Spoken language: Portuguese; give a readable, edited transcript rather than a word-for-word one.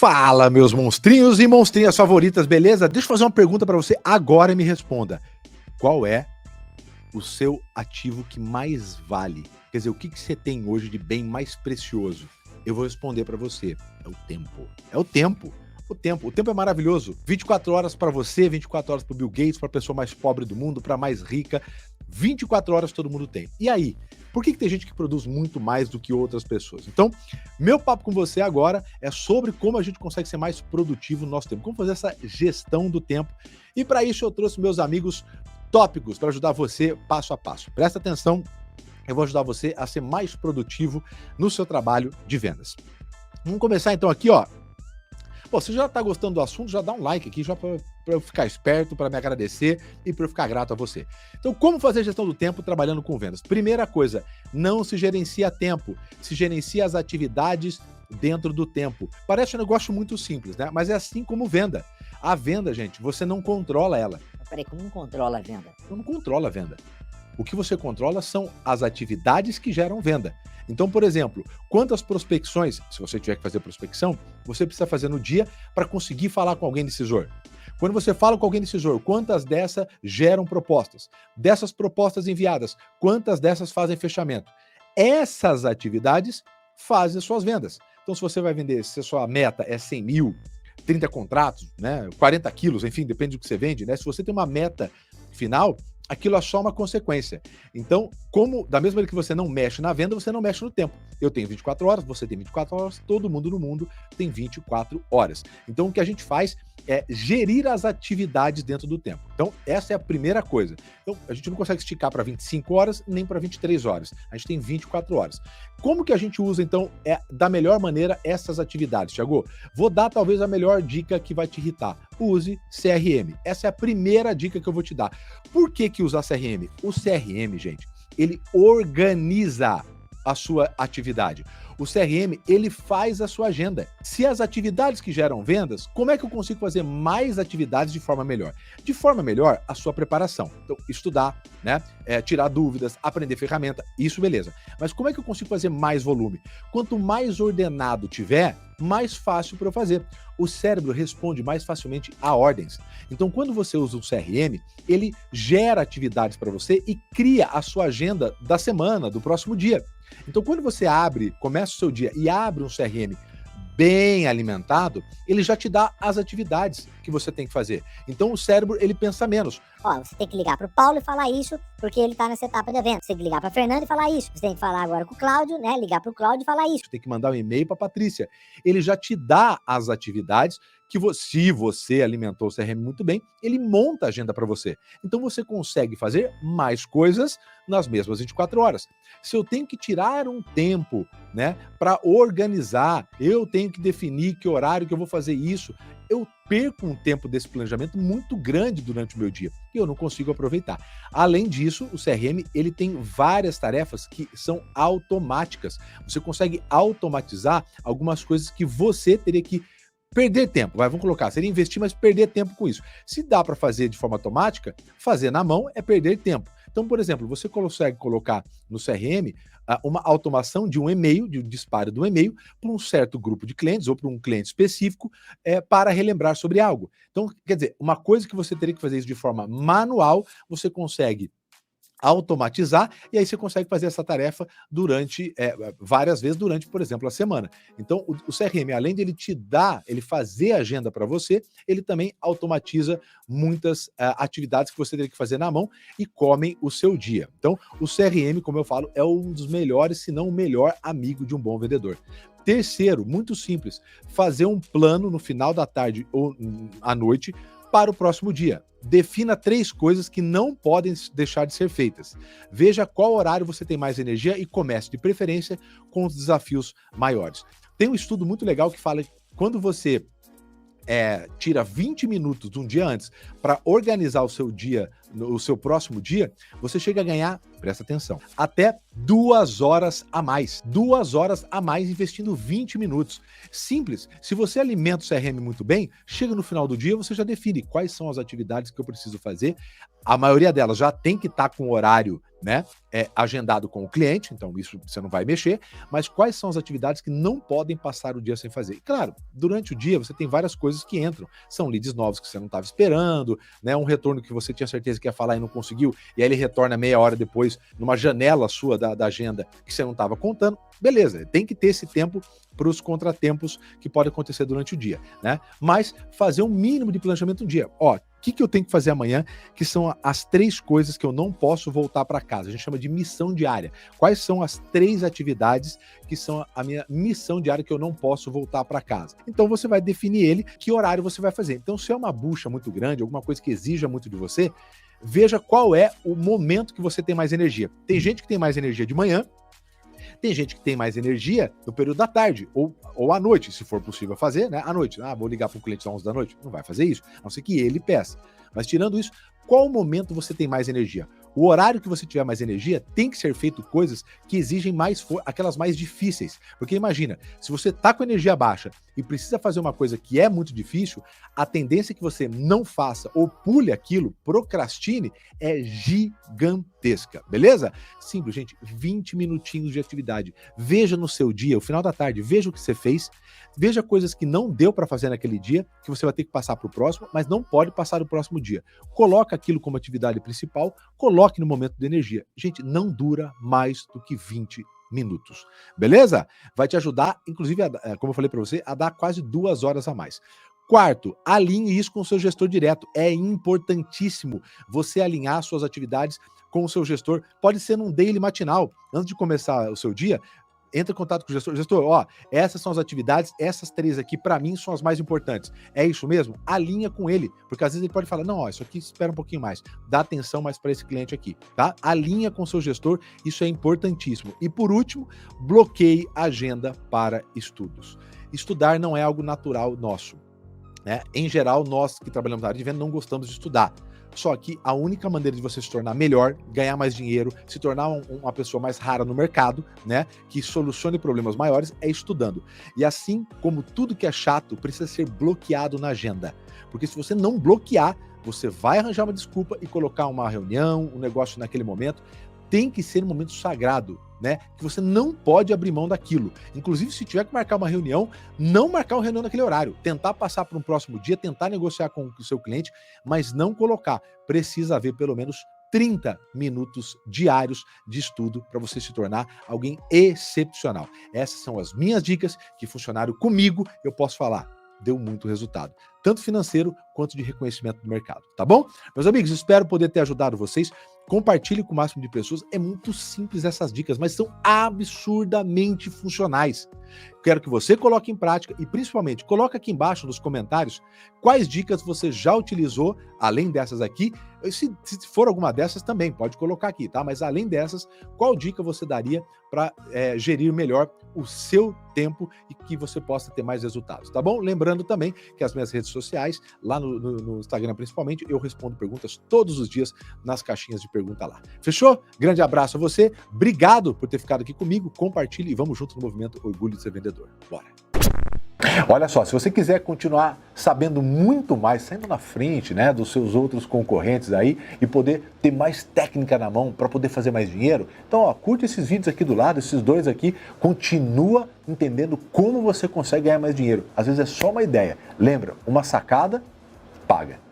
Fala, meus monstrinhos e monstrinhas favoritas, beleza? Deixa eu fazer uma pergunta pra você agora e me responda. Qual é o seu ativo que mais vale? Quer dizer, o que você tem hoje de bem mais precioso? Eu vou responder pra você. É o tempo. É o tempo. O tempo. O tempo é maravilhoso. 24 horas pra você, 24 horas pro Bill Gates, pra pessoa mais pobre do mundo, pra mais rica. 24 horas todo mundo tem. E aí? Por que tem gente que produz muito mais do que outras pessoas? Então, meu papo com você agora é sobre como a gente consegue ser mais produtivo no nosso tempo. Como fazer essa gestão do tempo. E para isso eu trouxe meus amigos tópicos para ajudar você passo a passo. Presta atenção, eu vou ajudar você a ser mais produtivo no seu trabalho de vendas. Vamos começar então aqui, ó. Pô, você já tá gostando do assunto, já dá um like aqui, já para eu ficar esperto, para me agradecer e para eu ficar grato a você. Então, como fazer gestão do tempo trabalhando com vendas? Primeira coisa, não se gerencia tempo, se gerencia as atividades dentro do tempo. Parece um negócio muito simples, né? Mas é assim como venda. A venda, gente, você não controla ela. Peraí, como não controla a venda? Não controla a venda. O que você controla são as atividades que geram venda. Então, por exemplo, quantas prospecções, se você tiver que fazer prospecção, você precisa fazer no dia para conseguir falar com alguém decisor? Quando você fala com alguém decisor, quantas dessas geram propostas? Dessas propostas enviadas, quantas dessas fazem fechamento? Essas atividades fazem as suas vendas. Então, se você vai vender, se a sua meta é 100 mil, 30 contratos, né, 40 quilos, enfim, depende do que você vende, né? Se você tem uma meta final, aquilo é só uma consequência. Então, como da mesma maneira que você não mexe na venda, você não mexe no tempo. Eu tenho 24 horas, você tem 24 horas, todo mundo no mundo tem 24 horas. Então, o que a gente faz é gerir as atividades dentro do tempo. Então, essa é a primeira coisa. Então, a gente não consegue esticar para 25 horas nem para 23 horas. A gente tem 24 horas. Como que a gente usa, então, da melhor maneira essas atividades, Thiago? Vou dar talvez a melhor dica que vai te irritar. Use CRM. Essa é a primeira dica que eu vou te dar. Por que usar CRM? O CRM, gente, ele organiza a sua atividade. O CRM, ele faz a sua agenda. Se as atividades que geram vendas, como é que eu consigo fazer mais atividades de forma melhor? De forma melhor, a sua preparação. Então, estudar, né? Tirar dúvidas, aprender ferramenta, isso beleza. Mas como é que eu consigo fazer mais volume? Quanto mais ordenado tiver, mais fácil para eu fazer. O cérebro responde mais facilmente a ordens. Então, quando você usa o CRM, ele gera atividades para você e cria a sua agenda da semana, do próximo dia. Então, quando você começa o seu dia e abre um CRM bem alimentado, ele já te dá as atividades que você tem que fazer. Então, o cérebro, ele pensa menos. Ó, você tem que ligar pro Paulo e falar isso, porque ele tá nessa etapa de evento. Você tem que ligar pra Fernanda e falar isso. Você tem que falar agora com o Cláudio, né? Ligar pro Cláudio e falar isso. Você tem que mandar um e-mail para Patrícia. Ele já te dá as atividades que se você alimentou o CRM muito bem, ele monta a agenda para você. Então você consegue fazer mais coisas nas mesmas 24 horas. Se eu tenho que tirar um tempo, né, para organizar, eu tenho que definir que horário que eu vou fazer isso, eu perco um tempo desse planejamento muito grande durante o meu dia e eu não consigo aproveitar. Além disso, o CRM, ele tem várias tarefas que são automáticas. Você consegue automatizar algumas coisas que você teria que perder tempo, vamos colocar, seria investir, mas perder tempo com isso. Se dá para fazer de forma automática, fazer na mão é perder tempo. Então, por exemplo, você consegue colocar no CRM uma automação de um e-mail, de um disparo de um e-mail para um certo grupo de clientes ou para um cliente específico para relembrar sobre algo. Então, quer dizer, uma coisa que você teria que fazer isso de forma manual, você consegue automatizar, e aí você consegue fazer essa tarefa durante várias vezes durante, por exemplo, a semana. Então, o CRM, além de ele te dar, ele fazer a agenda para você, ele também automatiza muitas atividades que você teria que fazer na mão e comem o seu dia. Então, o CRM, como eu falo, é um dos melhores, se não o melhor amigo de um bom vendedor. Terceiro, muito simples, fazer um plano no final da tarde ou à noite para o próximo dia. Defina 3 coisas que não podem deixar de ser feitas. Veja qual horário você tem mais energia e comece, de preferência, com os desafios maiores. Tem um estudo muito legal que fala que quando você tira 20 minutos de um dia antes para organizar o seu dia no seu próximo dia, você chega a ganhar, presta atenção, até 2 horas a mais. 2 horas a mais investindo 20 minutos. Simples. Se você alimenta o CRM muito bem, chega no final do dia, você já define quais são as atividades que eu preciso fazer. A maioria delas já tem que estar com o horário, né, agendado com o cliente, então isso você não vai mexer, mas quais são as atividades que não podem passar o dia sem fazer? E claro, durante o dia você tem várias coisas que entram, são leads novos que você não estava esperando, né, um retorno que você tinha certeza que ia falar e não conseguiu, e aí ele retorna meia hora depois numa janela sua da agenda que você não estava contando, beleza, tem que ter esse tempo para os contratempos que podem acontecer durante o dia, né? Mas fazer um mínimo de planejamento no dia. Ó, o que eu tenho que fazer amanhã, que são as 3 coisas que eu não posso voltar para casa. A gente chama de missão diária. Quais são as 3 atividades que são a minha missão diária que eu não posso voltar para casa? Então você vai definir ele, que horário você vai fazer. Então se é uma bucha muito grande, alguma coisa que exija muito de você, veja qual é o momento que você tem mais energia. Tem gente que tem mais energia de manhã, tem gente que tem mais energia no período da tarde ou à noite, se for possível fazer, né? À noite. Ah, vou ligar para o cliente às 11 da noite. Não vai fazer isso, a não ser que ele peça. Mas tirando isso, qual momento você tem mais energia? O horário que você tiver mais energia tem que ser feito coisas que exigem mais aquelas mais difíceis. Porque imagina, se você tá com energia baixa e precisa fazer uma coisa que é muito difícil, a tendência que você não faça ou pule aquilo, procrastine, é gigantesca, beleza? Simples, gente, 20 minutinhos de atividade. Veja no seu dia, o final da tarde, veja o que você fez, veja coisas que não deu para fazer naquele dia, que você vai ter que passar para o próximo, mas não pode passar o próximo dia. Coloca aquilo como atividade principal, coloque no momento de energia. Gente, não dura mais do que 20 minutos, beleza? Vai te ajudar, inclusive, como eu falei para você, a dar quase 2 horas a mais. Quarto, alinhe isso com o seu gestor direto. É importantíssimo você alinhar suas atividades com o seu gestor. Pode ser num daily matinal. Antes de começar o seu dia, entra em contato com o gestor. Gestor, ó, essas são as atividades, essas 3 aqui, para mim, são as mais importantes. É isso mesmo? Alinha com ele, porque às vezes ele pode falar, não, ó, isso aqui espera um pouquinho mais, dá atenção mais para esse cliente aqui, tá? Alinha com o seu gestor, isso é importantíssimo. E por último, bloqueie a agenda para estudos. Estudar não é algo natural nosso, né? Em geral, nós que trabalhamos na área de venda não gostamos de estudar. Só que a única maneira de você se tornar melhor, ganhar mais dinheiro, se tornar uma pessoa mais rara no mercado, né, que solucione problemas maiores, é estudando. E assim como tudo que é chato precisa ser bloqueado na agenda. Porque se você não bloquear, você vai arranjar uma desculpa e colocar uma reunião, um negócio naquele momento. Tem que ser um momento sagrado, né? Que você não pode abrir mão daquilo. Inclusive, se tiver que marcar uma reunião, não marcar uma reunião naquele horário. Tentar passar para um próximo dia, tentar negociar com o seu cliente, mas não colocar. Precisa haver pelo menos 30 minutos diários de estudo para você se tornar alguém excepcional. Essas são as minhas dicas que funcionaram comigo, eu posso falar. Deu muito resultado, tanto financeiro quanto de reconhecimento do mercado, tá bom? Meus amigos, espero poder ter ajudado vocês. Compartilhe com o máximo de pessoas. É muito simples essas dicas, mas são absurdamente funcionais. Quero que você coloque em prática e, principalmente, coloque aqui embaixo nos comentários quais dicas você já utilizou, além dessas aqui. Se for alguma dessas também, pode colocar aqui, tá? Mas além dessas, qual dica você daria para gerir melhor o seu tempo e que você possa ter mais resultados, tá bom? Lembrando também que as minhas redes sociais, lá no Instagram principalmente, eu respondo perguntas todos os dias nas caixinhas de pergunta lá. Fechou? Grande abraço a você, obrigado por ter ficado aqui comigo, compartilhe e vamos junto no movimento Orgulho de Ser Vendedor. Bora! Olha só, se você quiser continuar sabendo muito mais, saindo na frente, né, dos seus outros concorrentes aí e poder ter mais técnica na mão para poder fazer mais dinheiro, então ó, curte esses vídeos aqui do lado, esses 2 aqui, continua entendendo como você consegue ganhar mais dinheiro. Às vezes é só uma ideia. Lembra, uma sacada paga.